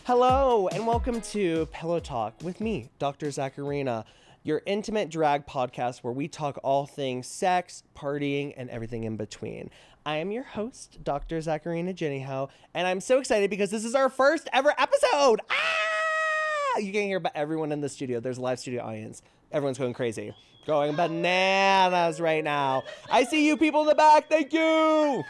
Hello, and welcome to Pillow Talk with me, Dr. Zackarina, your intimate drag podcast where we talk all things sex, partying, and everything in between. I am your host, Dr. Zackarina Jenny-hoe, and I'm so excited because this is our first ever episode. You can hear about everyone in the studio. There's a live studio audience. Everyone's going crazy. Going bananas right now. I see you people in the back. Thank you.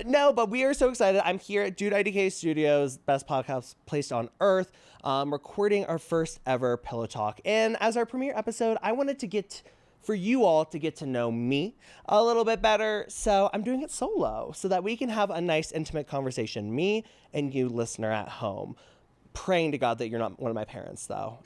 No, but we are so excited. I'm here at Dude IDK Studios, best podcast placed on earth, recording our first ever Pillow Talk. And as our premiere episode, I wanted to for you all to get to know me a little bit better. So I'm doing it solo so that we can have a nice, intimate conversation, me and you, listener at home. Praying to God that you're not one of my parents, though,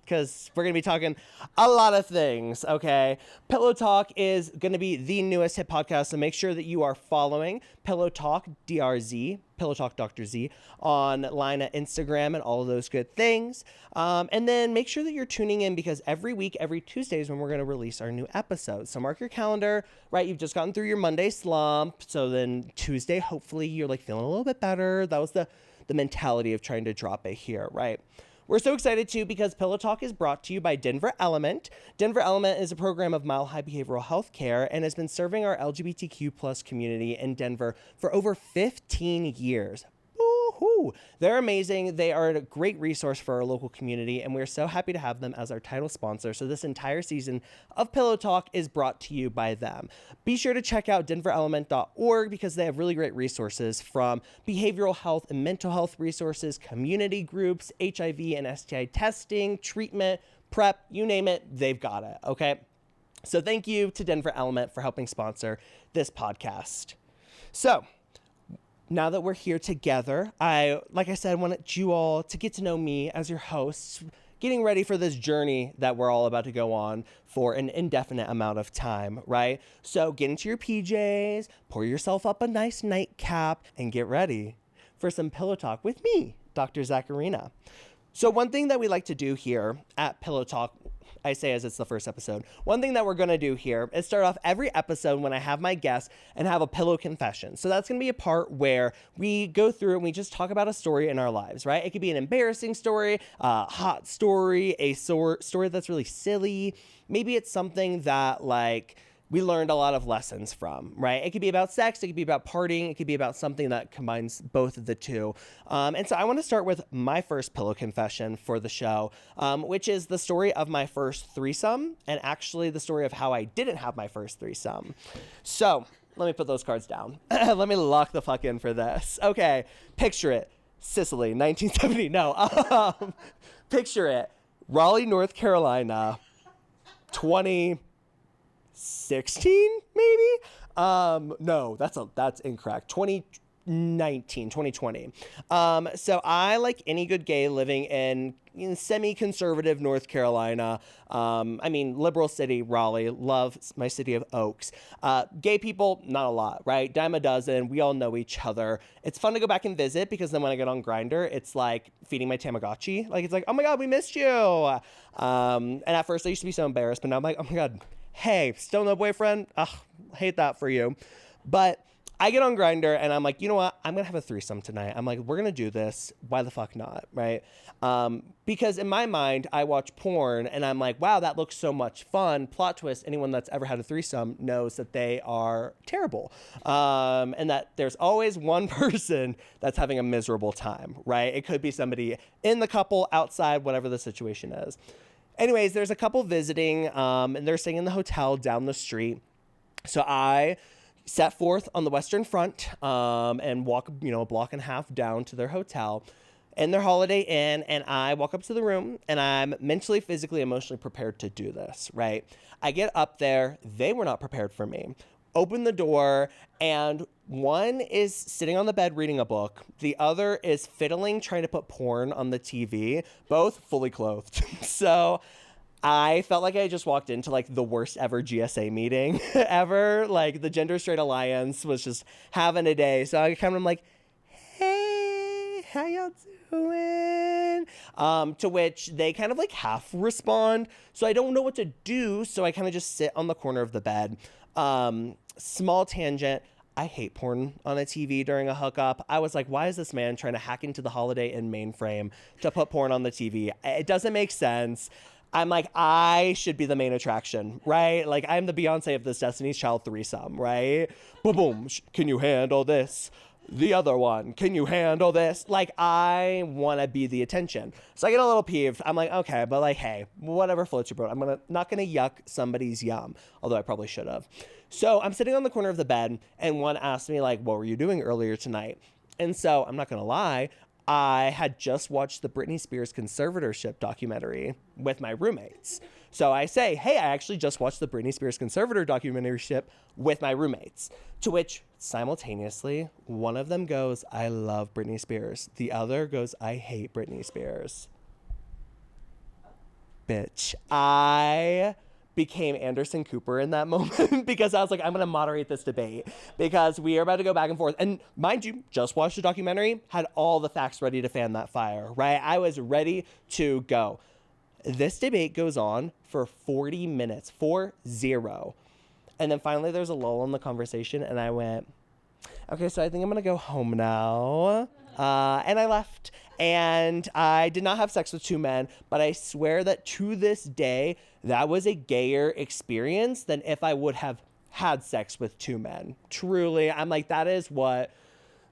because we're going to be talking a lot of things, okay? Pillow Talk is going to be the newest hit podcast, so make sure that you are following Pillow Talk DRZ, Pillow Talk Dr. Z, online at Instagram and all of those good things. And then make sure that you're tuning in because every week, every Tuesday is when we're going to release our new episodes. So mark your calendar, right? You've just gotten through your Monday slump, so then Tuesday, hopefully you're like feeling a little bit better. That was the mentality of trying to drop it here, right? We're so excited too because Pillow Talk is brought to you by Denver Element. Denver Element is a program of Mile High Behavioral Health Care and has been serving our LGBTQ plus community in Denver for over 15 years. Woo-hoo. They're amazing. They are a great resource for our local community, and we're so happy to have them as our title sponsor. So this entire season of Pillow Talk is brought to you by them. Be sure to check out denverelement.org because they have really great resources from behavioral health and mental health resources, community groups, HIV and STI testing, treatment, prep, you name it, they've got it, okay? So thank you to Denver Element for helping sponsor this podcast. So, now that we're here together, like I said, wanted you all to get to know me as your hosts, getting ready for this journey that we're all about to go on for an indefinite amount of time, right? So get into your PJs, pour yourself up a nice nightcap, and get ready for some Pillow Talk with me, Dr. Zackarina. So one thing that we like to do here at Pillow Talk, I say as it's the first episode, one thing that we're going to do here is start off every episode when I have my guests and have a pillow confession. So that's going to be a part where we go through and we just talk about a story in our lives, right? It could be an embarrassing story, a hot story, a story that's really silly. Maybe it's something that like we learned a lot of lessons from, right? It could be about sex, it could be about partying, it could be about something that combines both of the two. And so I want to start with my first pillow confession for the show, which is the story of my first threesome, and actually the story of how I didn't have my first threesome. So let me put those cards down. Let me lock the fuck in for this. Okay, picture it. Sicily, 1970. No, picture it. Raleigh, North Carolina, 2016 maybe. No, that's incorrect. 2020. So I, like any good gay living in semi-conservative North Carolina, liberal city, Raleigh, love my city of Oaks. Gay people, not a lot, right? Dime a dozen. We all know each other. It's fun to go back and visit because then when I get on Grindr, it's like feeding my Tamagotchi. Like, it's like, oh my God, we missed you. And at first I used to be so embarrassed, but now I'm like, oh my God, hey, still no boyfriend? Ugh, hate that for you. But I get on Grindr and I'm like, you know what? I'm going to have a threesome tonight. I'm like, we're going to do this. Why the fuck not? Right? Because in my mind, I watch porn and I'm like, wow, that looks so much fun. Plot twist, anyone that's ever had a threesome knows that they are terrible. And that there's always one person that's having a miserable time, right? It could be somebody in the couple, outside, whatever the situation is. Anyways, there's a couple visiting, and they're staying in the hotel down the street. So I set forth on the Western Front and walk, a block and a half down to their hotel in their Holiday Inn. And I walk up to the room, and I'm mentally, physically, emotionally prepared to do this, right? I get up there. They were not prepared for me. Open the door, and one is sitting on the bed reading a book. The other is fiddling, trying to put porn on the TV, both fully clothed. So I felt like I just walked into like the worst ever GSA meeting ever. Like the Gender Straight Alliance was just having a day. So I kind of am like, hey, how y'all doing? To which they kind of like half respond. So I don't know what to do. So I kind of just sit on the corner of the bed. Small tangent. I hate porn on a TV during a hookup. I was like, why is this man trying to hack into the Holiday Inn mainframe to put porn on the TV? It doesn't make sense. I'm like, I should be the main attraction, right? Like, I'm the Beyonce of this Destiny's Child threesome, right? Boom, boom. Can you handle this? The other one, can you handle this? Like, I want to be the attention. So I get a little peeved. I'm like, okay, but like, hey, whatever floats your boat. I'm not gonna yuck somebody's yum, although I probably should have. So I'm sitting on the corner of the bed, and one asked me like, what were you doing earlier tonight? And so I'm not gonna lie, I had just watched the Britney Spears conservatorship documentary with my roommates. So I say, hey, I actually just watched the Britney Spears conservator documentary with my roommates. To which simultaneously, one of them goes, I love Britney Spears. The other goes, I hate Britney Spears. Bitch. I became Anderson Cooper in that moment because I was like, I'm going to moderate this debate because we are about to go back and forth. And mind you, just watched the documentary, had all the facts ready to fan that fire, right? I was ready to go. This debate goes on for 40 minutes, 4-0. And then finally there's a lull in the conversation and I went, okay, so I think I'm going to go home now. And I left. And I did not have sex with two men, but I swear that to this day, that was a gayer experience than if I would have had sex with two men. Truly, I'm like, that is what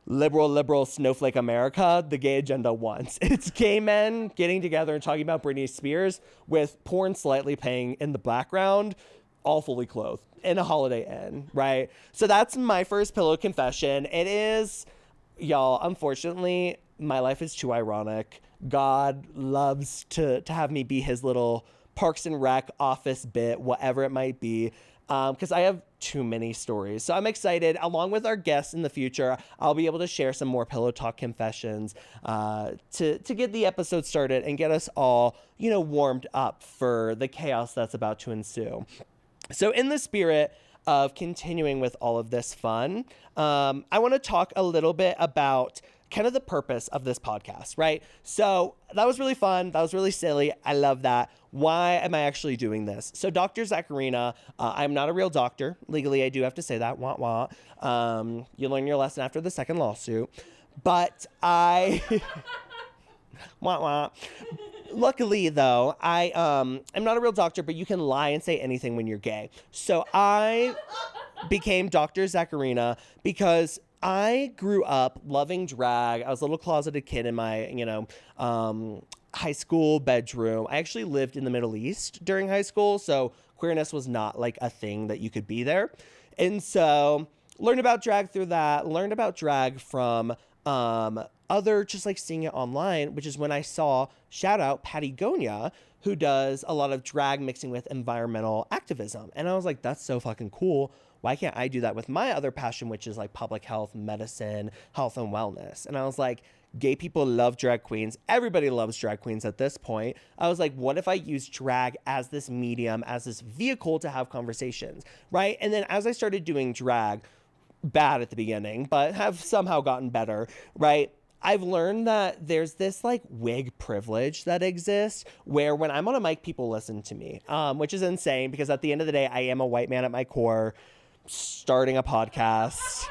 liberal snowflake America, the gay agenda wants. It's gay men getting together and talking about Britney Spears with porn slightly playing in the background, all fully clothed in a Holiday Inn, right? So that's my first pillow confession. It is, y'all, unfortunately, my life is too ironic. God loves to have me be his little Parks and Rec office bit, whatever it might be. Because I have too many stories. So I'm excited. Along with our guests in the future, I'll be able to share some more Pillow Talk confessions to get the episode started and get us all, warmed up for the chaos that's about to ensue. So in the spirit of continuing with all of this fun, I want to talk a little bit about kind of the purpose of this podcast, right? So that was really fun. That was really silly. I love that. Why am I actually doing this? So Dr. Zackarina, I'm not a real doctor. Legally, I do have to say that. Wah, wah. You learn your lesson after the second lawsuit. But I... wah, wah. Luckily, though, I'm not a real doctor, but you can lie and say anything when you're gay. So I became Dr. Zackarina because I grew up loving drag. I was a little closeted kid in my, high school bedroom. I actually lived in the Middle East during high school, so queerness was not like a thing that you could be there. And so learned about drag through that, learned about drag from other, just like seeing it online, which is when I saw, shout out, Patty Gonia, who does a lot of drag mixing with environmental activism. And I was like, that's so fucking cool. Why can't I do that with my other passion, which is like public health, medicine, health and wellness? And I was like, gay people love drag queens. Everybody loves drag queens at this point. I was like, what if I use drag as this medium, as this vehicle to have conversations, right? And then as I started doing drag, bad at the beginning, but have somehow gotten better, right? I've learned that there's this like wig privilege that exists where when I'm on a mic, people listen to me, which is insane because at the end of the day, I am a white man at my core, starting a podcast.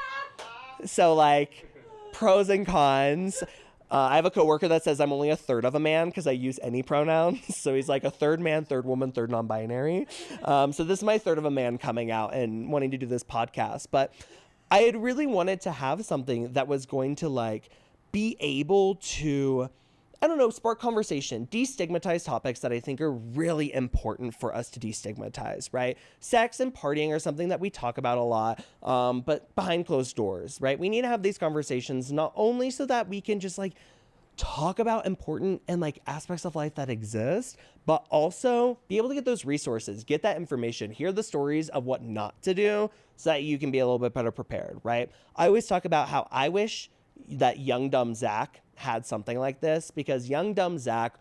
So like pros and cons. I have a coworker that says I'm only a third of a man because I use any pronouns. So he's like a third man, third woman, third non-binary. So this is my third of a man coming out and wanting to do this podcast. But I had really wanted to have something that was going to like be able to, I don't know, spark conversation, destigmatize topics that I think are really important for us to destigmatize, right? Sex and partying are something that we talk about a lot, but behind closed doors, right? We need to have these conversations not only so that we can just like talk about important and like aspects of life that exist, but also be able to get those resources, get that information, hear the stories of what not to do so that you can be a little bit better prepared, right? I always talk about how I wish that young dumb Zach had something like this because young dumb Zach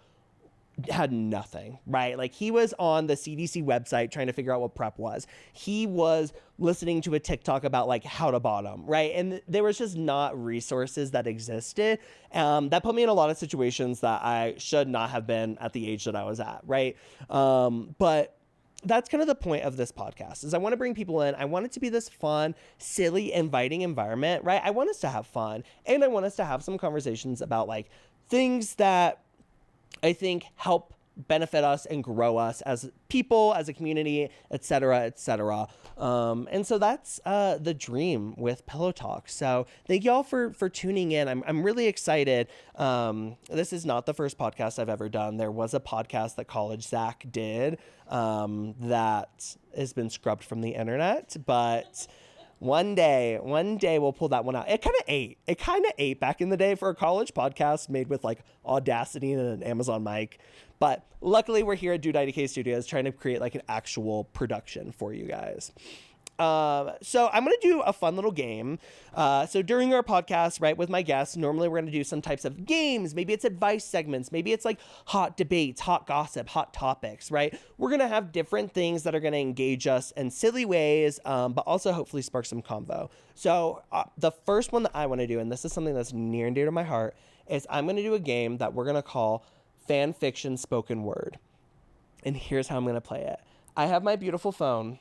had nothing, right? Like he was on the CDC website trying to figure out what PrEP was. He was listening to a TikTok about like how to bottom, right? And there was just not resources that existed. That put me in a lot of situations that I should not have been at the age that I was at, right? But that's kind of the point of this podcast is I want to bring people in. I want it to be this fun, silly, inviting environment, right? I want us to have fun, and I want us to have some conversations about like things that I think help benefit us and grow us as people, as a community, etc., etc. And so that's the dream with Pillow Talk. So thank y'all for tuning in. I'm really excited. This is not the first podcast I've ever done. There was a podcast that College Zach did that has been scrubbed from the internet, but one day we'll pull that one out. It kind of ate back in the day for a college podcast made with like Audacity and an Amazon mic. But luckily we're here at Dude IDK Studios trying to create like an actual production for you guys. So I'm going to do a fun little game. So during our podcast, right, with my guests, normally we're going to do some types of games. Maybe it's advice segments. Maybe it's like hot debates, hot gossip, hot topics, right? We're going to have different things that are going to engage us in silly ways, but also hopefully spark some convo. So the first one that I want to do, and this is something that's near and dear to my heart, is I'm going to do a game that we're going to call Fan Fiction Spoken Word. And here's how I'm going to play it. I have my beautiful phone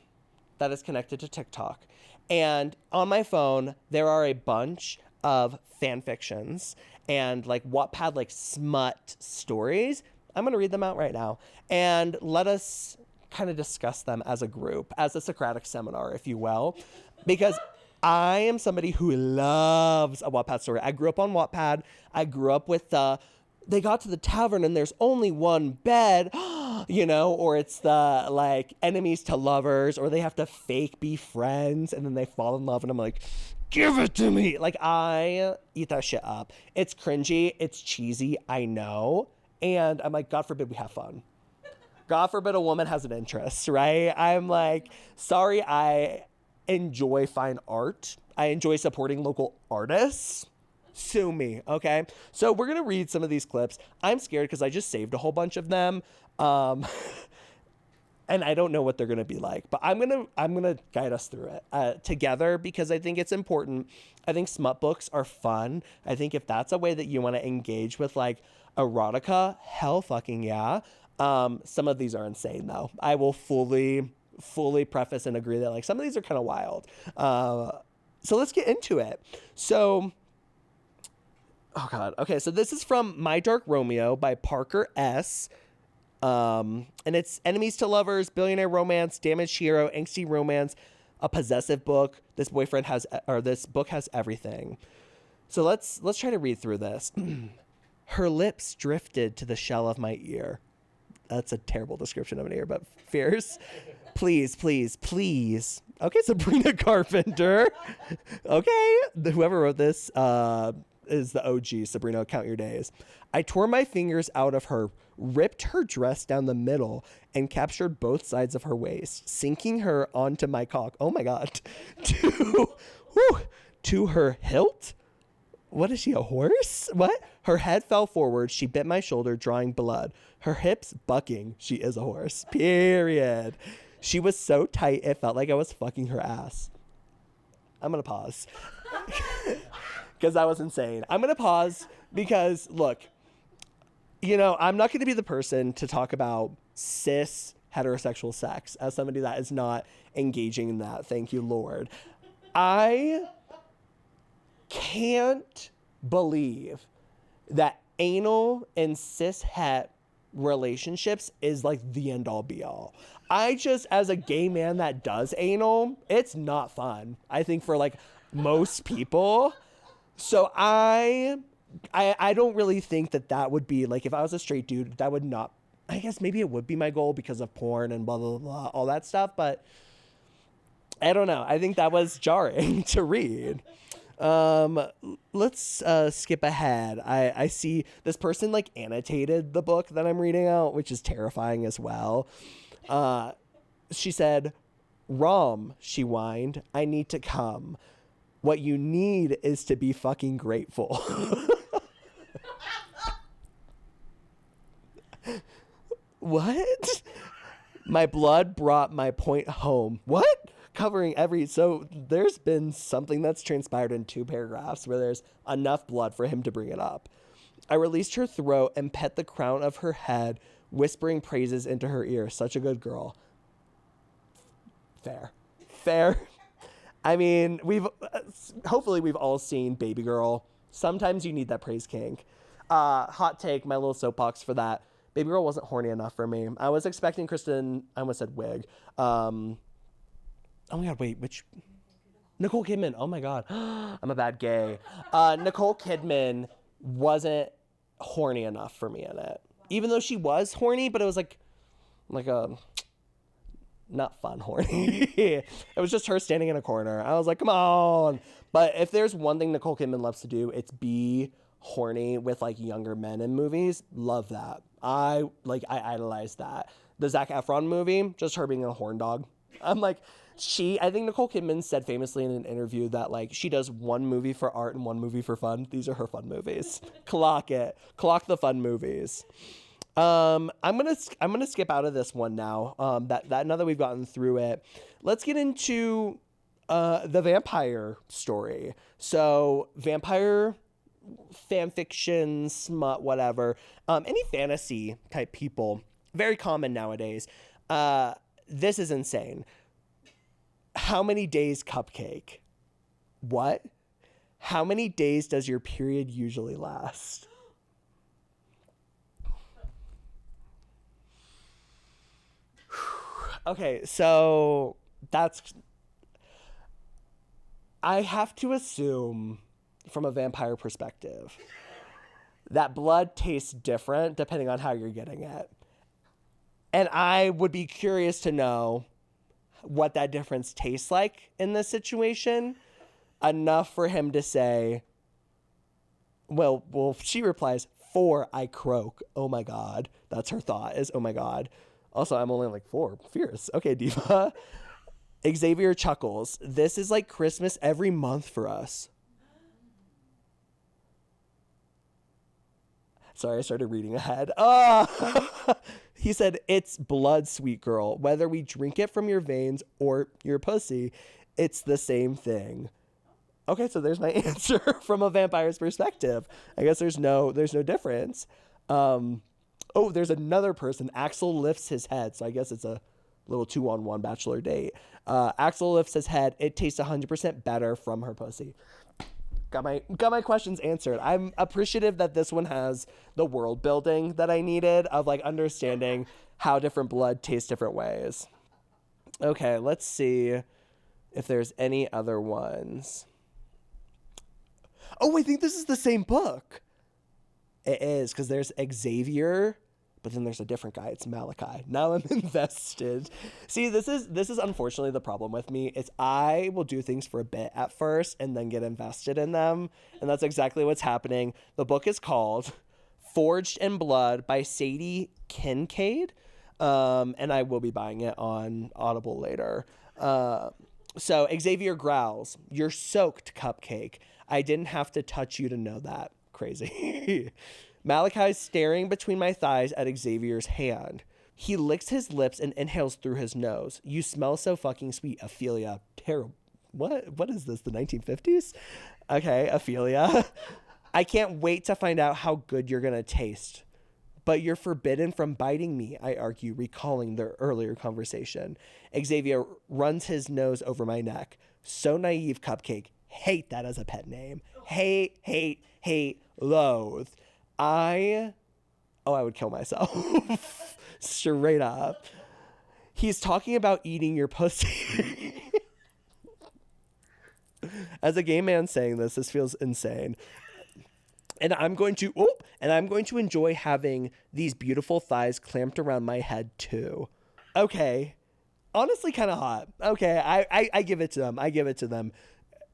that is connected to TikTok. And on my phone, there are a bunch of fan fictions and like Wattpad, like smut stories. I'm going to read them out right now. And let us kind of discuss them as a group, as a Socratic seminar, if you will. Because I am somebody who loves a Wattpad story. I grew up on Wattpad. I grew up with they got to the tavern and there's only one bed, you know, or it's the like enemies to lovers, or they have to fake be friends and then they fall in love and I'm like, give it to me. Like I eat that shit up. It's cringy. It's cheesy. I know. And I'm like, God forbid we have fun. God forbid a woman has an interest, right? I'm like, sorry, I enjoy fine art. I enjoy supporting local artists. Sue me, okay? So we're gonna read some of these clips. I'm scared because I just saved a whole bunch of them, and I don't know what they're gonna be like. But I'm gonna guide us through it together because I think it's important. I think smut books are fun. I think if that's a way that you want to engage with like erotica, hell fucking yeah. Some of these are insane though. I will fully preface and agree that like some of these are kind of wild. So let's get into it. So. Oh, God. Okay, so this is from My Dark Romeo by Parker S. And it's enemies to lovers, billionaire romance, damaged hero, angsty romance, a possessive book. This book has everything. So let's try to read through this. Her lips drifted to the shell of my ear. That's a terrible description of an ear, but fierce. Please, please, please. Okay, Sabrina Carpenter. Okay, whoever wrote this, is the OG, Sabrina, count your days. I tore my fingers out of her, ripped her dress down the middle, and captured both sides of her waist, sinking her onto my cock. Oh my God. To her hilt? What is she, a horse? What? Her head fell forward. She bit my shoulder, drawing blood. Her hips bucking. She is a horse. Period. She was so tight, it felt like I was fucking her ass. I'm going to pause. Because that was insane. I'm going to pause because, look, you know, I'm not going to be the person to talk about cis heterosexual sex as somebody that is not engaging in that. Thank you, Lord. I can't believe that anal and cis het relationships is like the end all be all. I just, as a gay man that does anal, it's not fun. I think for like most people. So I don't really think that would be like, if I was a straight dude, that would not, I guess maybe it would be my goal because of porn and blah, blah, blah, all that stuff. But I don't know. I think that was jarring to read. Let's skip ahead. I see this person like annotated the book that I'm reading out, which is terrifying as well. She said, "Rom," she whined, "I need to come. What you need is to be fucking grateful." What? My blood brought my point home. What? Covering so there's been something that's transpired in 2 paragraphs where there's enough blood for him to bring it up. I released her throat and pet the crown of her head, whispering praises into her ear. Such a good girl. Fair. I mean, hopefully we've all seen Baby Girl. Sometimes you need that praise kink. Hot take, my little soapbox for that. Baby Girl wasn't horny enough for me. I was expecting Kristen, I almost said Wiig. Oh my God, wait, which? Nicole Kidman. Oh my God. I'm a bad gay. Nicole Kidman wasn't horny enough for me in it. Even though she was horny, but it was like a not fun horny. It was just her standing in a corner. I was like, come on. But if there's one thing Nicole Kidman loves to do, it's be horny with like younger men in movies. Love that. I idolize that. The Zac Efron movie, just her being a horn dog. I'm like, I think Nicole Kidman said famously in an interview that like she does one movie for art and one movie for fun. These are her fun movies. Clock it. Clock the fun movies. I'm gonna skip out of this one now. That now that we've gotten through it, let's get into the vampire story. So vampire fan fiction, smut, whatever. Any fantasy type people, very common nowadays. This is insane. How many days cupcake? What? How many days does your period usually last? Okay, so I have to assume from a vampire perspective that blood tastes different depending on how you're getting it. And I would be curious to know what that difference tastes like in this situation, enough for him to say, well, she replies, 4, I croak. Oh my God. That's her thought is, oh my God. Also, I'm only like 4. Fierce. Okay, diva. Xavier chuckles. This is like Christmas every month for us. Sorry, I started reading ahead. He said, it's blood, sweet girl. Whether we drink it from your veins or your pussy, it's the same thing. Okay, so there's my answer from a vampire's perspective. I guess there's no difference. Oh, there's another person. Axel lifts his head. So I guess it's a little 2-on-1 bachelor date. Axel lifts his head. It tastes 100% better from her pussy. Got my questions answered. I'm appreciative that this one has the world building that I needed of like understanding how different blood tastes different ways. Okay, let's see if there's any other ones. Oh, I think this is the same book. It is, because there's Xavier, but then there's a different guy. It's Malachi. Now I'm invested. See, this is unfortunately the problem with me. It's I will do things for a bit at first and then get invested in them. And that's exactly what's happening. The book is called Forged in Blood by Sadie Kincaid. And I will be buying it on Audible later. So Xavier growls, "You're soaked, cupcake. I didn't have to touch you to know that." Crazy. Malachi's staring between my thighs at Xavier's hand. He licks his lips and inhales through his nose. "You smell so fucking sweet, Ophelia." Terrible. What is this, the 1950s? Okay, Ophelia. "I can't wait to find out how good you're gonna taste." "But you're forbidden from biting me," I argue, recalling their earlier conversation. Xavier runs his nose over my neck. "So naive, cupcake. Hate that as a pet name. Hate, loathe." I would kill myself. Straight up. "He's talking about eating your pussy." As a gay man saying this feels insane. And I'm going to enjoy having these beautiful thighs clamped around my head too. Okay. Honestly, kind of hot. Okay, I give it to them.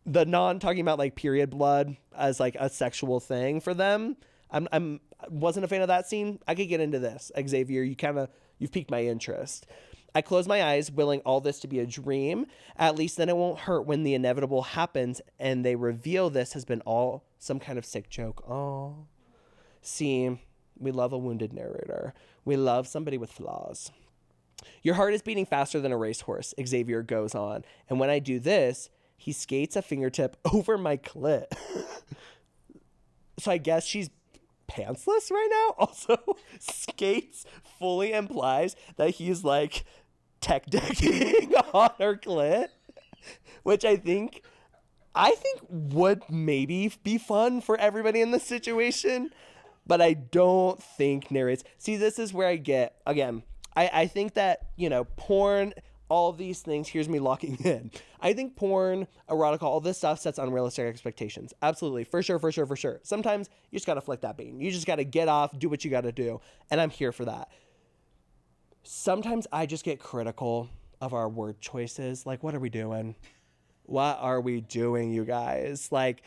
The non talking about like period blood as like a sexual thing for them. I wasn't a fan of that scene. I could get into this. Xavier, you've piqued my interest. I close my eyes, willing all this to be a dream. At least then it won't hurt when the inevitable happens and they reveal this has been all some kind of sick joke. Oh, see, we love a wounded narrator. We love somebody with flaws. "Your heart is beating faster than a racehorse," Xavier goes on. "And when I do this," he skates a fingertip over my clit. So I guess she's pantsless right now. Also, skates fully implies that he's like tech decking on her clit, which I think would maybe be fun for everybody in this situation, but I don't think narrates. See, this is where I get, again, I think that, porn, all these things, here's me locking in. I think porn, erotica, all this stuff sets unrealistic expectations. Absolutely. For sure. Sometimes you just got to flick that bean. You just got to get off, do what you got to do. And I'm here for that. Sometimes I just get critical of our word choices. Like, what are we doing? What are we doing, you guys? Like,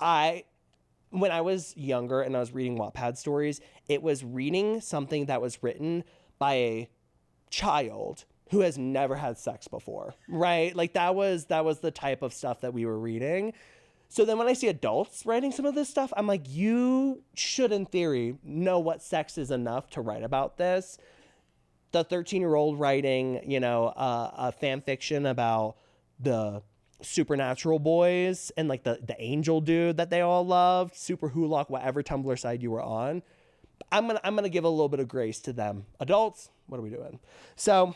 when I was younger and I was reading Wattpad stories, it was reading something that was written by a child who has never had sex before, right? Like that was the type of stuff that we were reading. So then when I see adults writing some of this stuff, I'm like, you should, in theory, know what sex is enough to write about this. The 13-year-old writing, a fan fiction about the supernatural boys and like the angel dude that they all loved, super hulock, whatever Tumblr side you were on. I'm gonna give a little bit of grace to them. Adults, what are we doing? So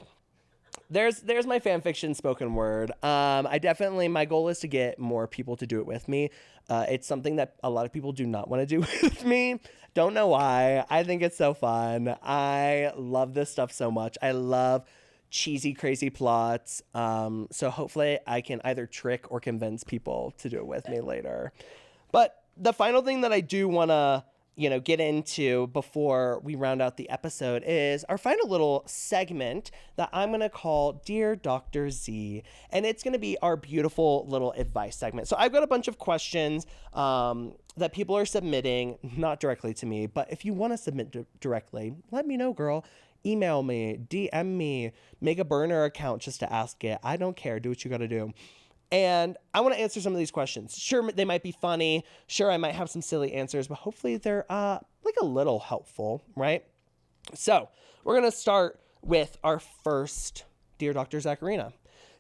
there's my fan fiction spoken word. My goal is to get more people to do it with me. It's something that a lot of people do not want to do with me. Don't know why. I think it's so fun. I love this stuff so much. I love cheesy, crazy plots. So hopefully I can either trick or convince people to do it with me later. But the final thing that I do want to, get into before we round out the episode is our final little segment that I'm going to call Dear Dr. Z. And it's going to be our beautiful little advice segment. So I've got a bunch of questions that people are submitting, not directly to me, but if you want to submit directly, let me know, girl. Email me, DM me, make a burner account just to ask it. I don't care. Do what you got to do. And I want to answer some of these questions. Sure, they might be funny. Sure, I might have some silly answers, but hopefully they're like a little helpful, right? So we're going to start with our first Dear Dr. Zackarina.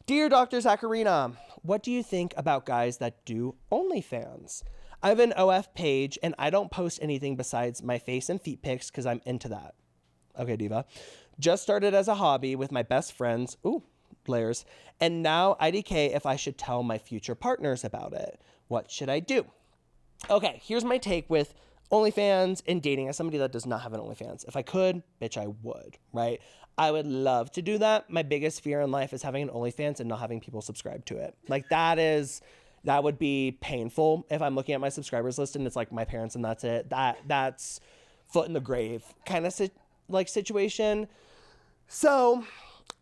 Dear Dr. Zackarina, what do you think about guys that do OnlyFans? I have an OF page and I don't post anything besides my face and feet pics because I'm into that. Okay, diva. Just started as a hobby with my best friends. Ooh, layers. And now IDK if I should tell my future partners about it. What should I do? Okay, here's my take with OnlyFans and dating as somebody that does not have an OnlyFans. If I could, bitch, I would, right? I would love to do that. My biggest fear in life is having an OnlyFans and not having people subscribe to it. Like that would be painful if I'm looking at my subscribers list and it's like my parents and that's it. That's foot in the grave kind of situation. So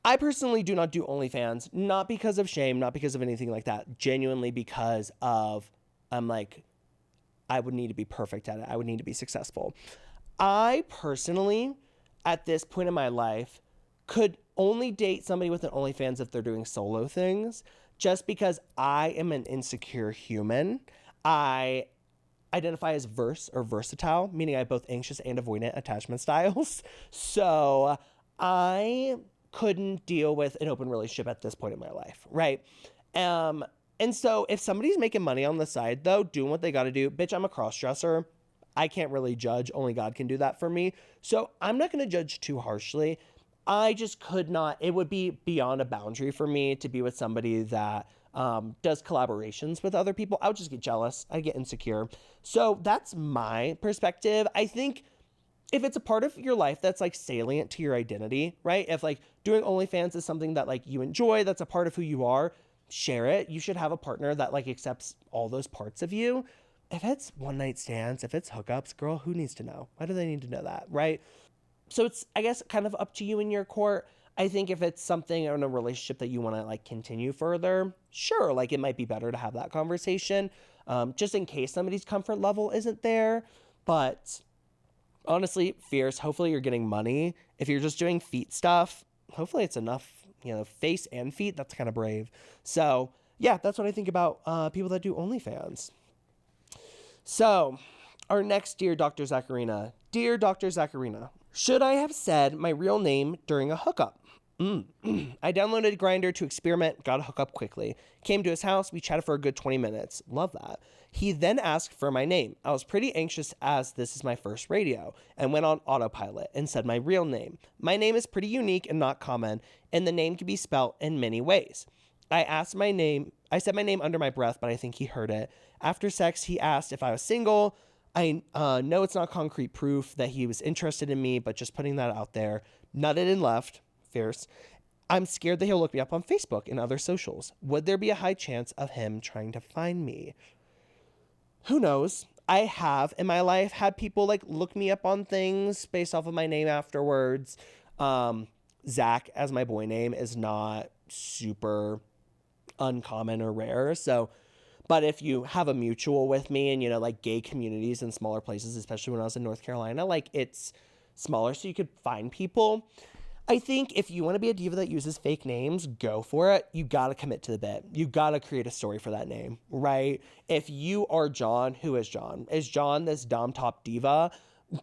I personally do not do OnlyFans, not because of shame, not because of anything like that, genuinely because of, I would need to be perfect at it. I would need to be successful. I personally, at this point in my life, could only date somebody with an OnlyFans if they're doing solo things, just because I am an insecure human. I identify as versatile, meaning I have both anxious and avoidant attachment styles. So I couldn't deal with an open relationship at this point in my life, right? And so if somebody's making money on the side, though, doing what they got to do, bitch, I'm a cross-dresser. I can't really judge. Only God can do that for me. So I'm not going to judge too harshly. I just could not. It would be beyond a boundary for me to be with somebody that does collaborations with other people. I would just get jealous. I'd get insecure. So that's my perspective. I think if it's a part of your life that's like salient to your identity, right? If like doing OnlyFans is something that like you enjoy, that's a part of who you are, share it. You should have a partner that like accepts all those parts of you. If it's one night stands, if it's hookups, girl, who needs to know? Why do they need to know that, right? So it's, I guess, kind of up to you in your court. I think if it's something in a relationship that you want to like continue further, sure, like it might be better to have that conversation, just in case somebody's comfort level isn't there. But honestly, fierce. Hopefully you're getting money. If you're just doing feet stuff, hopefully it's enough, face and feet. That's kind of brave. So yeah, that's what I think about people that do OnlyFans. So our next Dear Dr. Zackarina. Dear Dr. Zackarina, should I have said my real name during a hookup? I downloaded Grindr to experiment, got a hookup quickly. Came to his house, we chatted for a good 20 minutes. Love that. He then asked for my name. I was pretty anxious as this is my first radio and went on autopilot and said my real name. My name is pretty unique and not common, and the name can be spelt in many ways. I said my name under my breath, but I think he heard it. After sex, he asked if I was single. I know it's not concrete proof that he was interested in me, but just putting that out there. Nutted and left. Fierce. I'm scared that he'll look me up on Facebook and other socials. Would there be a high chance of him trying to find me? Who knows? I have in my life had people like look me up on things based off of my name afterwards. Zach as my boy name is not super uncommon or rare. So, but if you have a mutual with me and, you know, like gay communities in smaller places, especially when I was in North Carolina, like it's smaller so you could find people. I think if you want to be a diva that uses fake names, go for it. You got to commit to the bit. You got to create a story for that name, right? If you are John, who is John? Is John this dom top diva?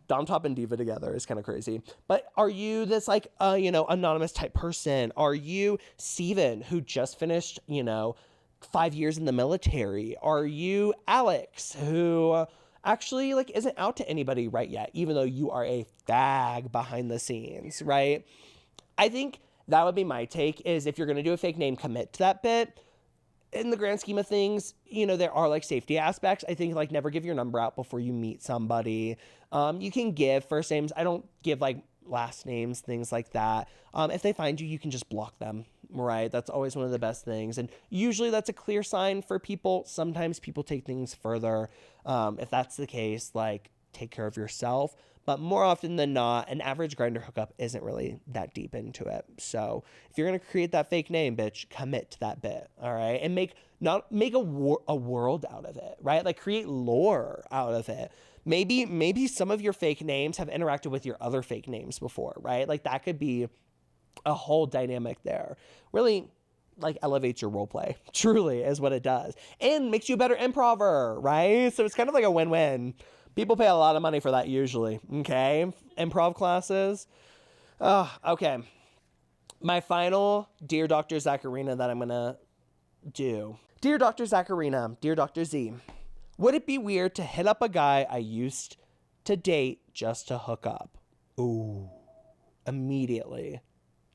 Dom top and diva together is kind of crazy. But are you this like, anonymous type person? Are you Steven, who just finished, 5 years in the military? Are you Alex, who actually like isn't out to anybody right yet, even though you are a fag behind the scenes, right? I think that would be my take is if you're going to do a fake name, commit to that bit. In the grand scheme of things, there are like safety aspects. I think like never give your number out before you meet somebody. You can give first names. I don't give like last names, things like that. If they find you, you can just block them, right? That's always one of the best things. And usually that's a clear sign for people. Sometimes people take things further. If that's the case, like take care of yourself. But more often than not, an average Grindr hookup isn't really that deep into it. So if you're going to create that fake name, bitch, commit to that bit, all right? And make a world out of it, right? Like create lore out of it. Maybe some of your fake names have interacted with your other fake names before, right? Like that could be a whole dynamic there. Really like elevates your role play, truly is what it does. And makes you a better improver, right? So it's kind of like a win-win. People pay a lot of money for that usually, okay? Improv classes. Oh, okay. My final Dear Dr. Zackarina that I'm going to do. Dear Dr. Zackarina, Dear Dr. Z, would it be weird to hit up a guy I used to date just to hook up? Ooh, immediately.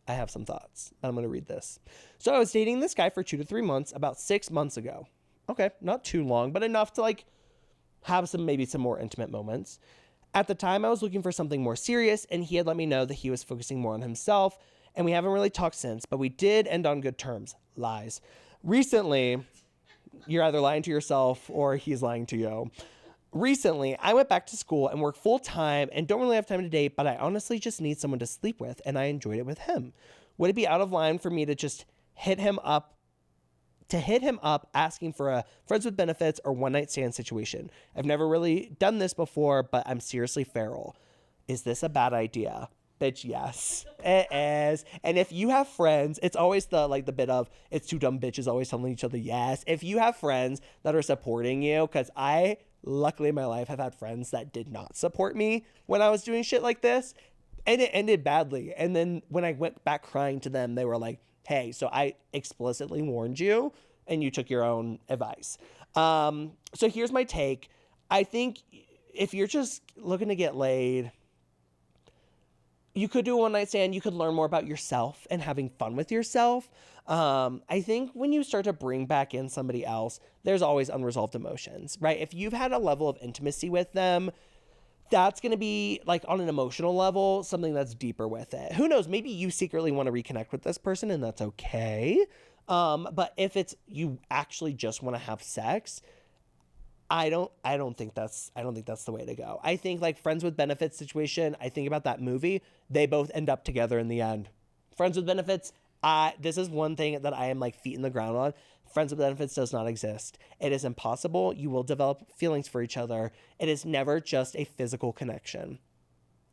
I have some thoughts. I'm going to read this. So I was dating this guy for 2 to 3 months about 6 months ago. Okay, not too long, but enough to like have maybe some more intimate moments. At the time, I was looking for something more serious, and he had let me know that he was focusing more on himself, and we haven't really talked since, but we did end on good terms. Lies. Recently, you're either lying to yourself or he's lying to you. Recently, I went back to school and work full time and don't really have time to date, but I honestly just need someone to sleep with, and I enjoyed it with him. Would it be out of line for me to just hit him up asking for a friends with benefits or one night stand situation? I've never really done this before, but I'm seriously feral. Is this a bad idea? Bitch, yes, it is. And if you have friends, it's always the bit of it's two dumb bitches always telling each other yes. If you have friends that are supporting you, because I luckily in my life have had friends that did not support me when I was doing shit like this, and it ended badly. And then when I went back crying to them, they were like, hey, so I explicitly warned you and you took your own advice. So here's my take. I think if you're just looking to get laid, you could do a one night stand. You could learn more about yourself and having fun with yourself. I think when you start to bring back in somebody else, there's always unresolved emotions, right? If you've had a level of intimacy with them, that's going to be like on an emotional level, something that's deeper with it. Who knows? Maybe you secretly want to reconnect with this person and that's okay. But if it's, you actually just want to have sex, I don't think that's the way to go. I think like friends with benefits situation, I think about that movie. They both end up together in the end. Friends with benefits, this is one thing that I am like feet in the ground on. Friends with benefits does not exist. It is impossible. You will develop feelings for each other. It is never just a physical connection.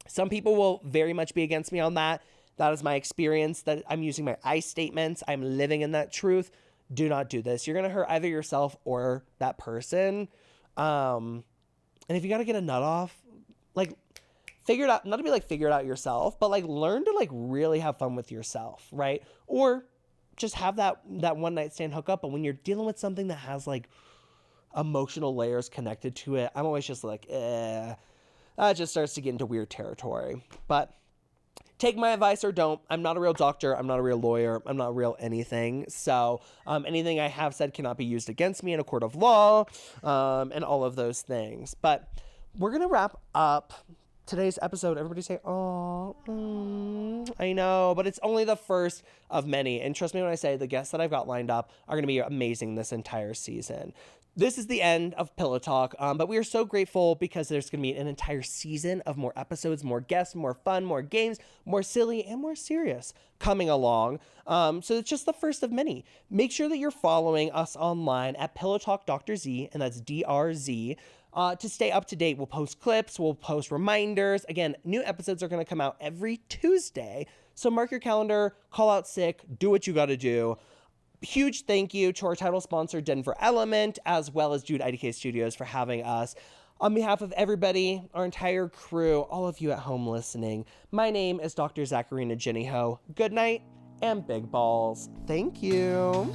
Some people will very much be against me on that. That is my experience. That I'm using my I statements. I'm living in that truth. Do not do this. You're going to hurt either yourself or that person. And if you got to get a nut off, like figure it out, not to be like figure it out yourself, but like learn to like really have fun with yourself, right? Or just have that one night stand hookup. But when you're dealing with something that has like emotional layers connected to it, I'm always just like, that just starts to get into weird territory. But take my advice or don't. I'm not a real doctor. I'm not a real lawyer. I'm not a real anything. So anything I have said cannot be used against me in a court of law, and all of those things. But we're going to wrap up today's episode. Everybody say, oh, I know, but it's only the first of many. And trust me when I say the guests that I've got lined up are going to be amazing this entire season. This is the end of Pillow Talk, but we are so grateful because there's going to be an entire season of more episodes, more guests, more fun, more games, more silly, and more serious coming along. So it's just the first of many. Make sure that you're following us online at Pillow Talk Dr. Z, and that's DRZ. To stay up to date, we'll post clips, we'll post reminders. Again, new episodes are going to come out every Tuesday. So mark your calendar, call out sick, do what you got to do. Huge thank you to our title sponsor, Denver Element, as well as Jude IDK Studios for having us. On behalf of everybody, our entire crew, all of you at home listening, my name is Dr. Zackarina Jenny-hoe. Good night and big balls. Thank you.